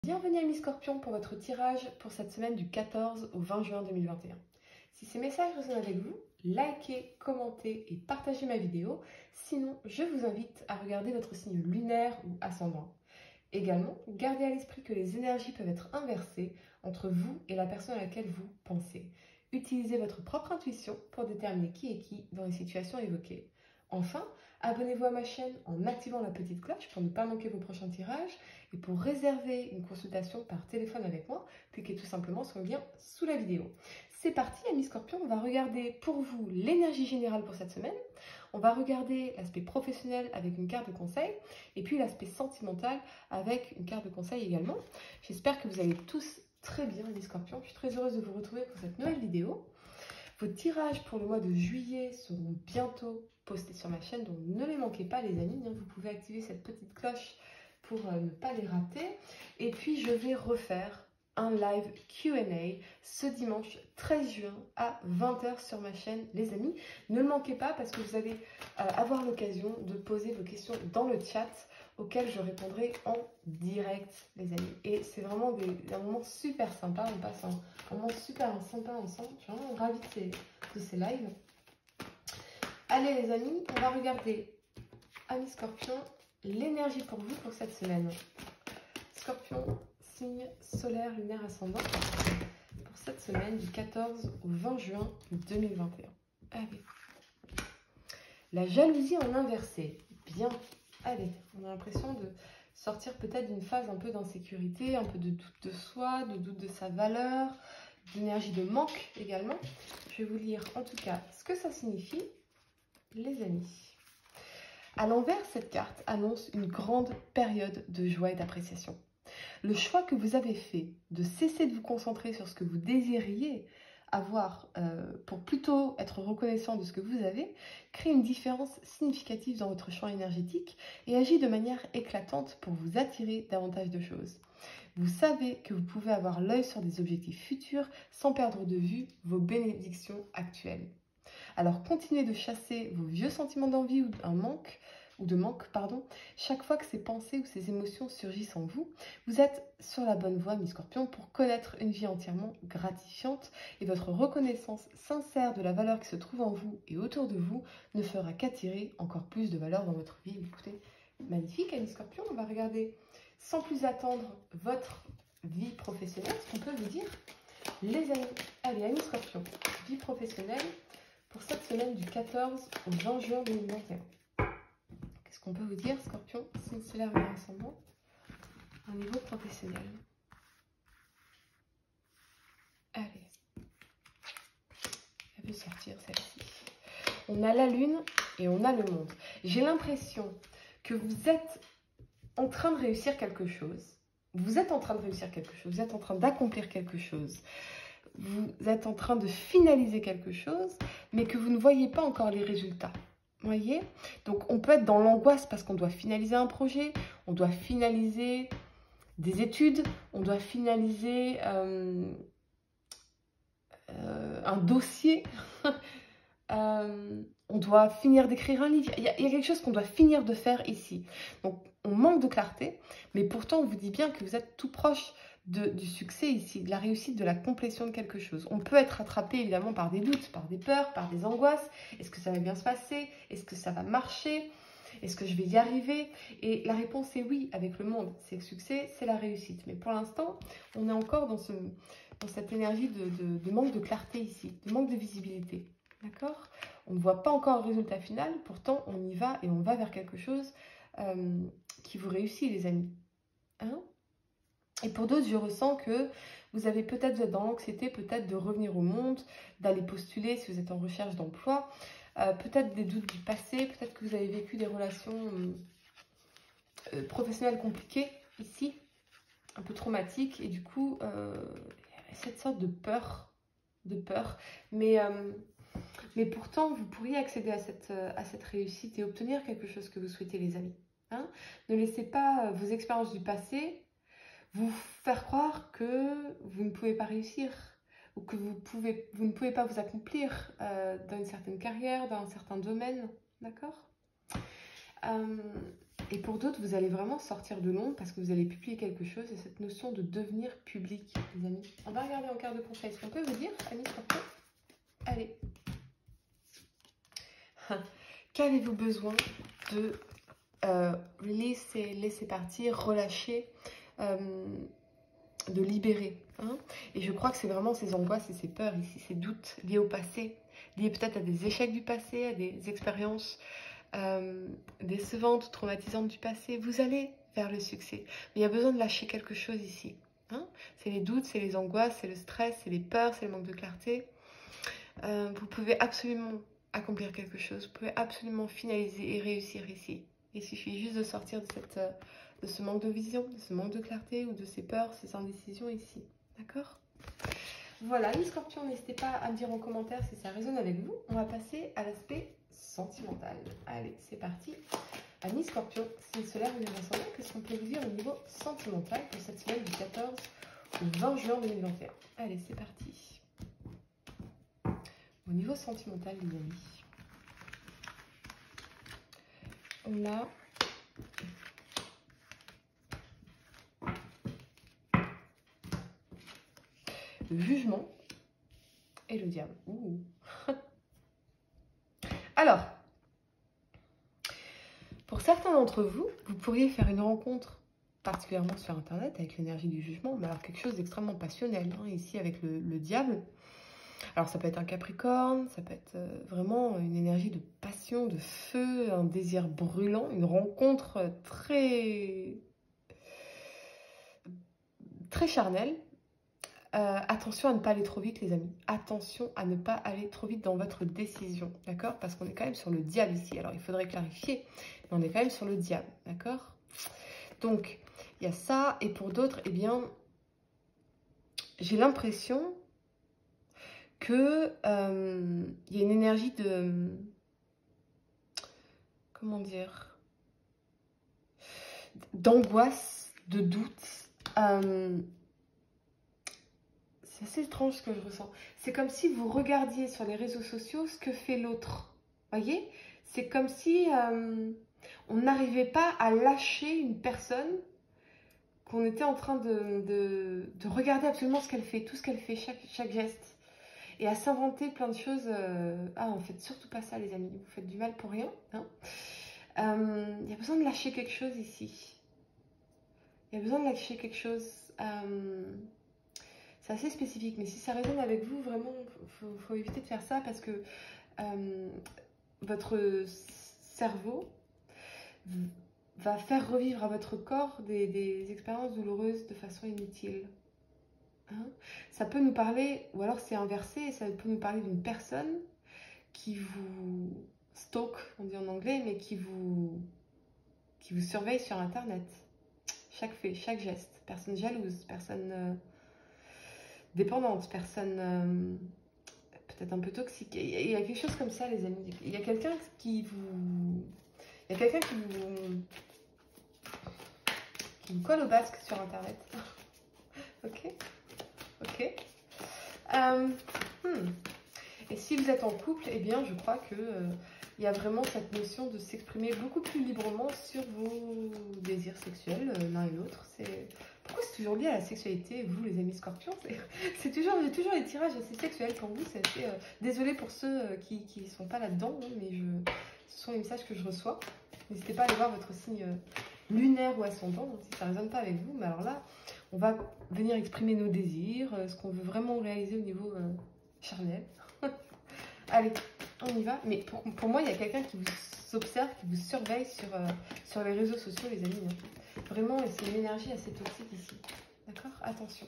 Bienvenue à Mi-Scorpion pour votre tirage pour cette semaine du 14 au 20 juin 2021. Si ces messages résonnent avec vous, likez, commentez et partagez ma vidéo. Sinon, je vous invite à regarder votre signe lunaire ou ascendant. Également, gardez à l'esprit que les énergies peuvent être inversées entre vous et la personne à laquelle vous pensez. Utilisez votre propre intuition pour déterminer qui est qui dans les situations évoquées. Enfin, abonnez-vous à ma chaîne en activant la petite cloche pour ne pas manquer vos prochains tirages. Et pour réserver une consultation par téléphone avec moi, cliquez tout simplement sur le lien sous la vidéo. C'est parti, amis Scorpions, on va regarder pour vous l'énergie générale pour cette semaine. On va regarder l'aspect professionnel avec une carte de conseil et puis l'aspect sentimental avec une carte de conseil également. J'espère que vous allez tous très bien, amis Scorpions. Je suis très heureuse de vous retrouver pour cette nouvelle vidéo. Vos tirages pour le mois de juillet seront bientôt postés sur ma chaîne, donc ne les manquez pas les amis. Vous pouvez activer cette petite cloche pour ne pas les rater. Et puis je vais refaire un live Q&A ce dimanche 13 juin à 20 h sur ma chaîne les amis. Ne le manquez pas parce que vous allez avoir l'occasion de poser vos questions dans le chat auxquelles je répondrai en direct les amis. Et c'est vraiment un moment super sympa, on passe un moment super sympa ensemble, je suis vraiment ravie de ces lives. Allez les amis, on va regarder amis Scorpion l'énergie pour vous pour cette semaine. Scorpion, signe solaire, lunaire, ascendant pour cette semaine du 14 au 20 juin 2021. Allez. La jalousie en inversé. Bien. Allez, on a l'impression de sortir peut-être d'une phase un peu d'insécurité, un peu de doute de soi, de doute de sa valeur, d'énergie de manque également. Je vais vous lire en tout cas ce que ça signifie, les amis. À l'envers, cette carte annonce une grande période de joie et d'appréciation. Le choix que vous avez fait de cesser de vous concentrer sur ce que vous désiriez avoir pour plutôt être reconnaissant de ce que vous avez, crée une différence significative dans votre champ énergétique et agit de manière éclatante pour vous attirer davantage de choses. Vous savez que vous pouvez avoir l'œil sur des objectifs futurs sans perdre de vue vos bénédictions actuelles. Alors continuez de chasser vos vieux sentiments d'envie ou de manque, chaque fois que ces pensées ou ces émotions surgissent en vous. Vous êtes sur la bonne voie, mes scorpions, pour connaître une vie entièrement gratifiante et votre reconnaissance sincère de la valeur qui se trouve en vous et autour de vous ne fera qu'attirer encore plus de valeur dans votre vie. Écoutez, magnifique, mes scorpions, on va regarder sans plus attendre votre vie professionnelle, ce qu'on peut vous dire, les amis. Allez, amis scorpions, vie professionnelle pour cette semaine du 14 au 20 juin 2021. Qu'est-ce qu'on peut vous dire, Scorpion, signe solaire lunaire ascendant, au niveau professionnel? Allez, elle veut sortir celle-ci. On a la lune et on a le monde. J'ai l'impression que vous êtes en train de réussir quelque chose. Vous êtes en train de réussir quelque chose. Vous êtes en train d'accomplir quelque chose. Vous êtes en train de finaliser quelque chose, mais que vous ne voyez pas encore les résultats. Vous voyez? Donc, on peut être dans l'angoisse parce qu'on doit finaliser un projet, on doit finaliser des études, on doit finaliser un dossier, on doit finir d'écrire un livre. Il y a quelque chose qu'on doit finir de faire ici. Donc, on manque de clarté, mais pourtant, on vous dit bien que vous êtes tout proche du succès ici, de la réussite, de la complétion de quelque chose. On peut être attrapé évidemment par des doutes, par des peurs, par des angoisses. Est-ce que ça va bien se passer? Est-ce que ça va marcher? Est-ce que je vais y arriver? Et la réponse est oui avec le monde. C'est le succès, c'est la réussite. Mais pour l'instant, on est encore dans cette énergie de manque de clarté ici, de manque de visibilité. D'accord? On ne voit pas encore le résultat final, pourtant on y va et on va vers quelque chose qui vous réussit, les amis. Hein? Et pour d'autres, je ressens que vous avez peut-être, vous êtes dans l'anxiété, peut-être de revenir au monde, d'aller postuler si vous êtes en recherche d'emploi, peut-être des doutes du passé, peut-être que vous avez vécu des relations professionnelles compliquées ici, un peu traumatiques, et du coup, cette sorte de peur, mais pourtant, vous pourriez accéder à cette réussite et obtenir quelque chose que vous souhaitez, les amis. Hein? Ne laissez pas vos expériences du passé vous faire croire que vous ne pouvez pas réussir ou que vous ne pouvez pas vous accomplir dans une certaine carrière, dans un certain domaine, d'accord? Et pour d'autres, vous allez vraiment sortir de l'ombre parce que vous allez publier quelque chose. Et cette notion de devenir public, les amis. On va regarder en carte de conseil ce qu'on peut vous dire, amis Scorpion. Allez. Qu'avez-vous besoin de laisser partir, relâcher, de libérer, hein? Et je crois que c'est vraiment ces angoisses et ces peurs ici, ces doutes liés au passé, liés peut-être à des échecs du passé, à des expériences décevantes, traumatisantes du passé. Vous allez vers le succès, mais il y a besoin de lâcher quelque chose ici, hein? C'est les doutes, c'est les angoisses, c'est le stress, c'est les peurs, c'est le manque de clarté. Vous pouvez absolument accomplir quelque chose, vous pouvez absolument finaliser et réussir ici. Il suffit juste de sortir de ce manque de vision, de ce manque de clarté ou de ces peurs, ces indécisions ici. D'accord? Voilà, les scorpions, n'hésitez pas à me dire en commentaire si ça résonne avec vous. On va passer à l'aspect sentimental. Allez, c'est parti. Amis scorpions, signe solaire ou ascendant, qu'est-ce qu'on peut vous dire au niveau sentimental pour cette semaine du 14 au 20 juin 2021? Allez, c'est parti. Au niveau sentimental, les amis, on a le jugement et le diable. Ouh. Alors, pour certains d'entre vous, vous pourriez faire une rencontre particulièrement sur Internet avec l'énergie du jugement, mais alors quelque chose d'extrêmement passionnel, hein, ici avec le diable. Alors ça peut être un Capricorne, ça peut être vraiment une énergie de passion, de feu, un désir brûlant, une rencontre très charnelle. Attention à ne pas aller trop vite, les amis. Attention à ne pas aller trop vite dans votre décision, d'accord? Parce qu'on est quand même sur le diable ici. Alors, il faudrait clarifier, mais on est quand même sur le diable, d'accord? Donc, il y a ça. Et pour d'autres, eh bien, j'ai l'impression que il y a une énergie de... Comment dire? D'angoisse, de doute. C'est assez étrange ce que je ressens. C'est comme si vous regardiez sur les réseaux sociaux ce que fait l'autre. Voyez? C'est comme si on n'arrivait pas à lâcher une personne, qu'on était en train de regarder absolument ce qu'elle fait, tout ce qu'elle fait, chaque geste. Et à s'inventer plein de choses. Ah, on ne fait surtout pas ça, les amis. Vous faites du mal pour rien. Hein. Il y a besoin de lâcher quelque chose ici. Il y a besoin de lâcher quelque chose. C'est assez spécifique, mais si ça résonne avec vous, vraiment, faut éviter de faire ça parce que votre cerveau va faire revivre à votre corps des expériences douloureuses de façon inutile. Hein? Ça peut nous parler, ou alors c'est inversé, ça peut nous parler d'une personne qui vous stalk, on dit en anglais, mais qui vous surveille sur Internet. Chaque fait, chaque geste. Personne jalouse, personne... dépendante, personne peut-être un peu toxique. Il y a quelque chose comme ça, les amis. Il y a quelqu'un qui vous... Il y a quelqu'un qui vous colle au basque sur Internet. Ok. Ok. Et si vous êtes en couple, eh bien, je crois que il y a vraiment cette notion de s'exprimer beaucoup plus librement sur vos désirs sexuels, l'un et l'autre. Pourquoi c'est toujours lié à la sexualité, vous, les amis scorpions? J'ai toujours des tirages assez sexuels pour vous. C'est assez, désolée pour ceux qui ne sont pas là-dedans, hein, mais ce sont les messages que je reçois. N'hésitez pas à aller voir votre signe lunaire ou ascendant, hein, si ça ne résonne pas avec vous. Mais alors là, on va venir exprimer nos désirs, ce qu'on veut vraiment réaliser au niveau charnel. Allez, on y va. Mais pour moi, il y a quelqu'un qui vous observe, qui vous surveille sur les réseaux sociaux, les amis. Hein. Vraiment, c'est une énergie assez toxique ici. D'accord? Attention.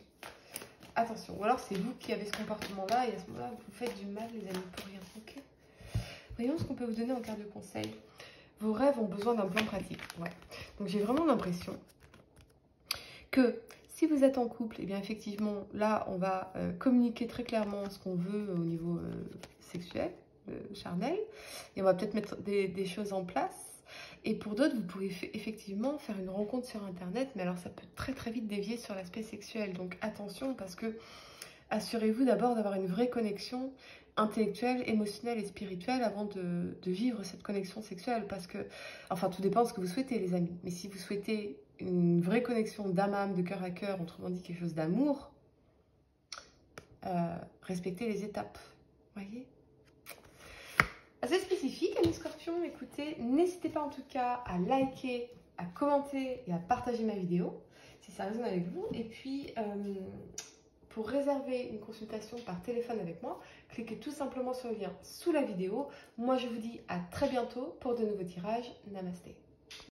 Attention. Ou alors, c'est vous qui avez ce comportement-là et à ce moment-là, vous faites du mal, les amis, pour rien. Ok? Voyons ce qu'on peut vous donner en carte de conseil. Vos rêves ont besoin d'un plan pratique. Ouais. Donc, j'ai vraiment l'impression que si vous êtes en couple, et bien effectivement, là, on va communiquer très clairement ce qu'on veut au niveau sexuel, charnel, et on va peut-être mettre des choses en place. Et pour d'autres, vous pourrez effectivement faire une rencontre sur Internet, mais alors ça peut très très vite dévier sur l'aspect sexuel. Donc attention, parce que assurez-vous d'abord d'avoir une vraie connexion intellectuelle, émotionnelle et spirituelle avant de vivre cette connexion sexuelle. Parce que, enfin, tout dépend de ce que vous souhaitez, les amis. Mais si vous souhaitez une vraie connexion d'âme à âme, de cœur à cœur, autrement dit quelque chose d'amour, respectez les étapes. Voyez? Assez spécifique, amis scorpions. Écoutez, n'hésitez pas en tout cas à liker, à commenter et à partager ma vidéo si ça résonne avec vous. Et puis, pour réserver une consultation par téléphone avec moi, cliquez tout simplement sur le lien sous la vidéo. Moi, je vous dis à très bientôt pour de nouveaux tirages. Namasté.